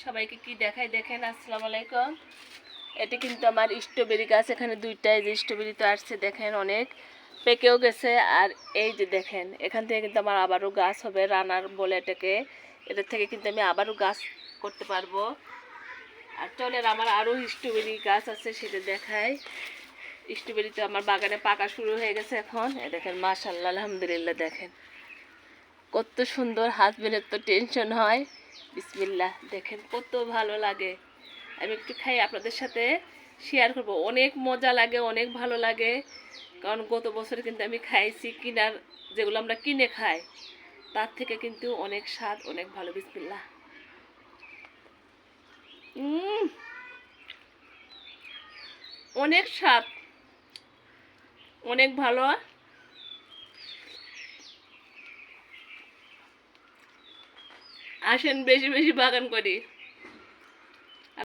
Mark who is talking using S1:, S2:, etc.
S1: সবাইকে কি দেখাই দেখেন। আসসালামু আলাইকুম। এটা কিন্তু আমার স্ট্রবেরি গাছ, এখানে দুইটাই যে স্ট্রবেরি তো আসছে দেখেন, অনেক পেকেও গেছে। আর এই যে দেখেন, এখান থেকে কিন্তু আমার আবারও গাছ হবে, রানার বলে এটাকে। এটার থেকে কিন্তু আমি আবারও গাছ করতে পারবো। আর চলেন, আমার আরও স্ট্রবেরি গাছ আছে সেটা দেখাই। স্ট্রবেরি তো আমার বাগানে পাকা শুরু হয়ে গেছে এখন। দেখেন মাশাআল্লাহ, আলহামদুলিল্লাহ, দেখেন কত সুন্দর। হাজবেন্ডের তো টেনশন হয়। বিসমিল্লাহ, দেখেন কত ভালো লাগে। আমি একটু খাই, আপনাদের সাথে শেয়ার করব। অনেক মজা লাগে, অনেক ভালো লাগে। কারণ গত বছরে কিন্তু আমি খাইছি কিনার, যেগুলো আমরা কিনে খাই তার থেকে কিন্তু অনেক স্বাদ, অনেক ভালো। বিসমিল্লাহ। অনেক স্বাদ, অনেক ভালো। আসেন, বেশি বেশি বাগান করি।